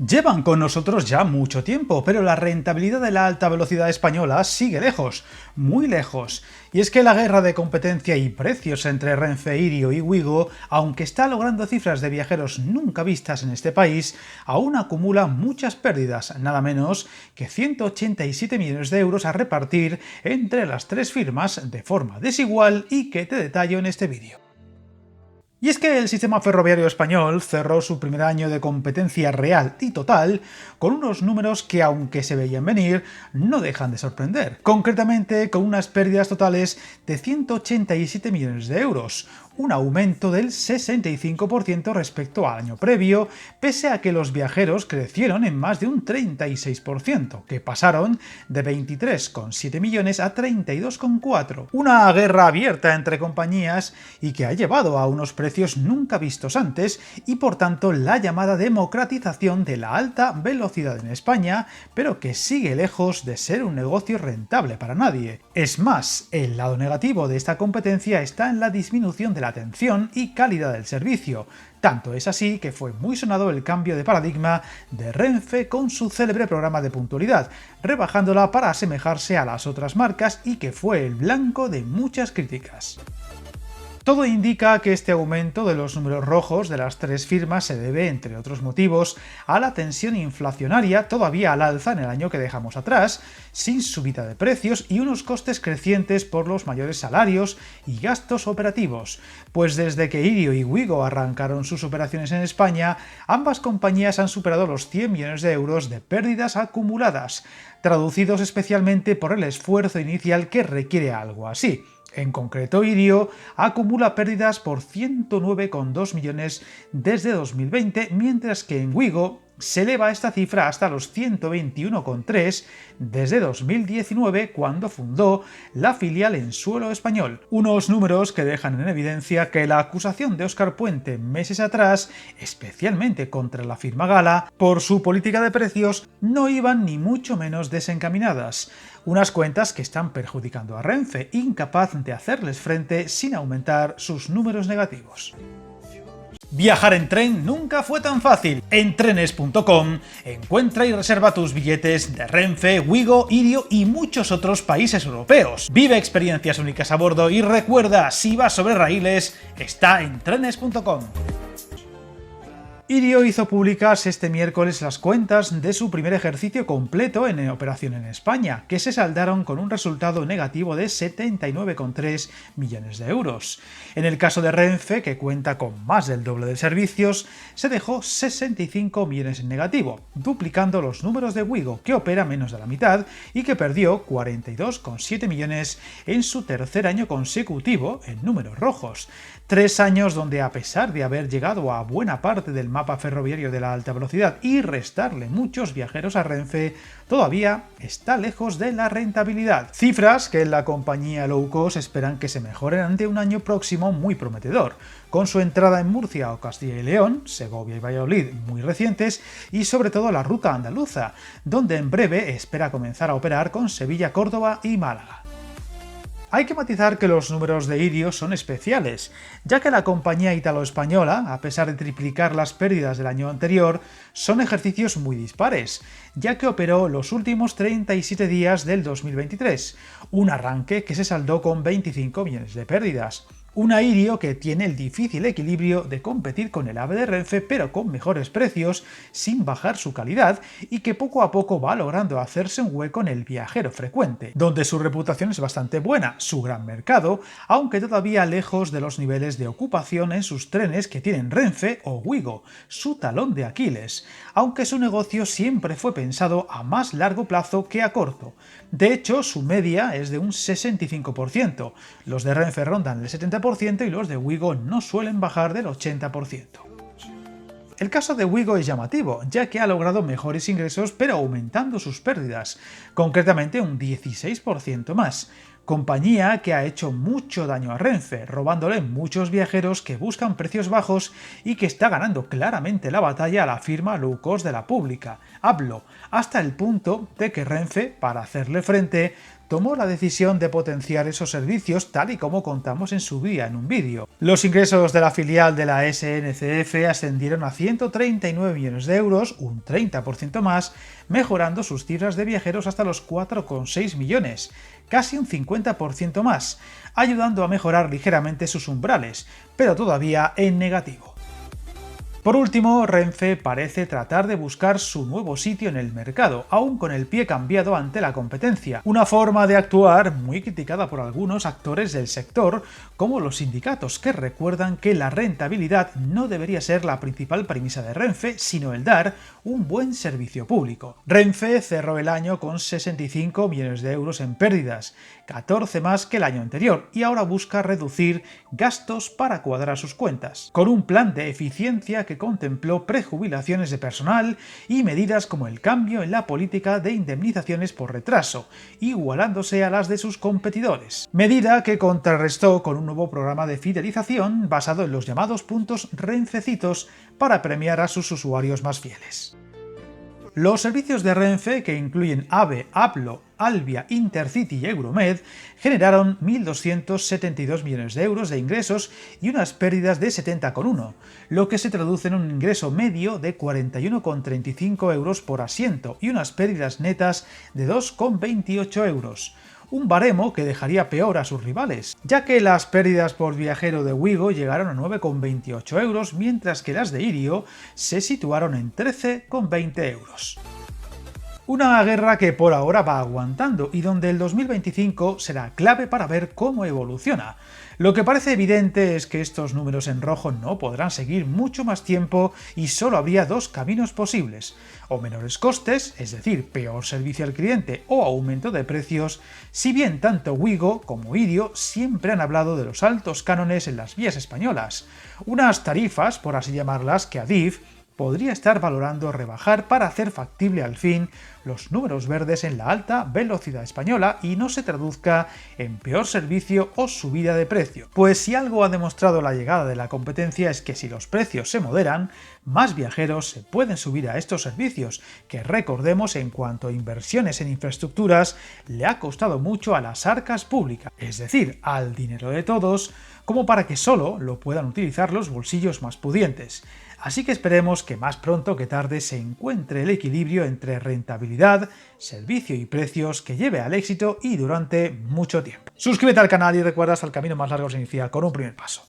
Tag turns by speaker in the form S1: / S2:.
S1: Llevan con nosotros ya mucho tiempo, pero la rentabilidad de la alta velocidad española sigue lejos, muy lejos. Y es que la guerra de competencia y precios entre Renfe, Irio y Wigo, aunque está logrando cifras de viajeros nunca vistas en este país, aún acumula muchas pérdidas, nada menos que 187 millones de euros a repartir entre las tres firmas de forma desigual y que te detallo en este vídeo. Y es que el sistema ferroviario español cerró su primer año de competencia real y total con unos números que, aunque se veían venir, no dejan de sorprender. Concretamente con unas pérdidas totales de 187 millones de euros, un aumento del 65% respecto al año previo, pese a que los viajeros crecieron en más de un 36%, que pasaron de 23,7 millones a 32,4. Una guerra abierta entre compañías y que ha llevado a unos precios nunca vistos antes y por tanto la llamada democratización de la alta velocidad en España, pero que sigue lejos de ser un negocio rentable para nadie. Es más, el lado negativo de esta competencia está en la disminución de la atención y calidad del servicio. Tanto es así que fue muy sonado el cambio de paradigma de Renfe con su célebre programa de puntualidad, rebajándola para asemejarse a las otras marcas y que fue el blanco de muchas críticas. Todo indica que este aumento de los números rojos de las tres firmas se debe, entre otros motivos, a la tensión inflacionaria todavía al alza en el año que dejamos atrás, sin subida de precios y unos costes crecientes por los mayores salarios y gastos operativos, pues desde que Irio y Wigo arrancaron sus operaciones en España, ambas compañías han superado los 100 millones de euros de pérdidas acumuladas, traducidos especialmente por el esfuerzo inicial que requiere algo así. En concreto, Irio acumula pérdidas por 109,2 millones desde 2020, mientras que en Wigo se eleva esta cifra hasta los 121,3 desde 2019, cuando fundó la filial en suelo español. Unos números que dejan en evidencia que la acusación de Óscar Puente meses atrás, especialmente contra la firma Gala, por su política de precios, no iban ni mucho menos desencaminadas. Unas cuentas que están perjudicando a Renfe, incapaz de hacerles frente sin aumentar sus números negativos. Viajar en tren nunca fue tan fácil. En trenes.com encuentra y reserva tus billetes de Renfe, Wigo, Irio y muchos otros países europeos. Vive experiencias únicas a bordo y recuerda, si vas sobre raíles, está en trenes.com. Irio hizo públicas este miércoles las cuentas de su primer ejercicio completo en operación en España, que se saldaron con un resultado negativo de 79,3 millones de euros. En el caso de Renfe, que cuenta con más del doble de servicios, se dejó 65 millones en negativo, duplicando los números de Wigo, que opera menos de la mitad y que perdió 42,7 millones en su tercer año consecutivo en números rojos. 3 años donde, a pesar de haber llegado a buena parte del mapa ferroviario de la alta velocidad y restarle muchos viajeros a Renfe, todavía está lejos de la rentabilidad. Cifras que en la compañía low cost esperan que se mejoren ante un año próximo muy prometedor, con su entrada en Murcia o Castilla y León, Segovia y Valladolid muy recientes, y sobre todo la ruta andaluza, donde en breve espera comenzar a operar con Sevilla, Córdoba y Málaga. Hay que matizar que los números de Irio son especiales, ya que la compañía italo-española, a pesar de triplicar las pérdidas del año anterior, son ejercicios muy dispares, ya que operó los últimos 37 días del 2023, un arranque que se saldó con 25 millones de pérdidas. Una Irio que tiene el difícil equilibrio de competir con el AVE de Renfe, pero con mejores precios, sin bajar su calidad, y que poco a poco va logrando hacerse un hueco en el viajero frecuente, donde su reputación es bastante buena, su gran mercado, aunque todavía lejos de los niveles de ocupación en sus trenes que tienen Renfe o Wigo, su talón de Aquiles, aunque su negocio siempre fue pensado a más largo plazo que a corto. De hecho, su media es de un 65%, los de Renfe rondan el 70% y los de Wigo no suelen bajar del 80%. El caso de Wigo es llamativo, ya que ha logrado mejores ingresos pero aumentando sus pérdidas, concretamente un 16% más, compañía que ha hecho mucho daño a Renfe, robándole muchos viajeros que buscan precios bajos y que está ganando claramente la batalla a la firma low cost de la pública, Ablo, hasta el punto de que Renfe, para hacerle frente, tomó la decisión de potenciar esos servicios tal y como contamos en su día en un vídeo. Los ingresos de la filial de la SNCF ascendieron a 139 millones de euros, un 30% más, mejorando sus cifras de viajeros hasta los 4,6 millones, casi un 50% más, ayudando a mejorar ligeramente sus umbrales, pero todavía en negativo. Por último, Renfe parece tratar de buscar su nuevo sitio en el mercado, aún con el pie cambiado ante la competencia, una forma de actuar muy criticada por algunos actores del sector, como los sindicatos, que recuerdan que la rentabilidad no debería ser la principal premisa de Renfe, sino el dar un buen servicio público. Renfe cerró el año con 65 millones de euros en pérdidas, 14 más que el año anterior, y ahora busca reducir gastos para cuadrar sus cuentas, con un plan de eficiencia que contempló prejubilaciones de personal y medidas como el cambio en la política de indemnizaciones por retraso, igualándose a las de sus competidores. Medida que contrarrestó con un nuevo programa de fidelización basado en los llamados puntos Renfecitos para premiar a sus usuarios más fieles. Los servicios de Renfe, que incluyen AVE, Aplo, Alvia, Intercity y Euromed, generaron 1.272 millones de euros de ingresos y unas pérdidas de 70,1, lo que se traduce en un ingreso medio de 41,35 euros por asiento y unas pérdidas netas de 2,28 euros. Un baremo que dejaría peor a sus rivales, ya que las pérdidas por viajero de Wigo llegaron a 9,28 euros, mientras que las de Irio se situaron en 13,20 euros. Una guerra que por ahora va aguantando y donde el 2025 será clave para ver cómo evoluciona. Lo que parece evidente es que estos números en rojo no podrán seguir mucho más tiempo y solo habría dos caminos posibles: o menores costes, es decir, peor servicio al cliente, o aumento de precios, si bien tanto Wigo como Irio siempre han hablado de los altos cánones en las vías españolas, unas tarifas, por así llamarlas, que Adif podría estar valorando rebajar para hacer factible al fin los números verdes en la alta velocidad española y no se traduzca en peor servicio o subida de precio. Pues si algo ha demostrado la llegada de la competencia es que si los precios se moderan, más viajeros se pueden subir a estos servicios, que recordemos en cuanto a inversiones en infraestructuras le ha costado mucho a las arcas públicas, es decir, al dinero de todos, como para que solo lo puedan utilizar los bolsillos más pudientes. Así que esperemos que más pronto que tarde se encuentre el equilibrio entre rentabilidad, servicio y precios que lleve al éxito y durante mucho tiempo. Suscríbete al canal y recuerda, hasta el camino más largo se inicia con un primer paso.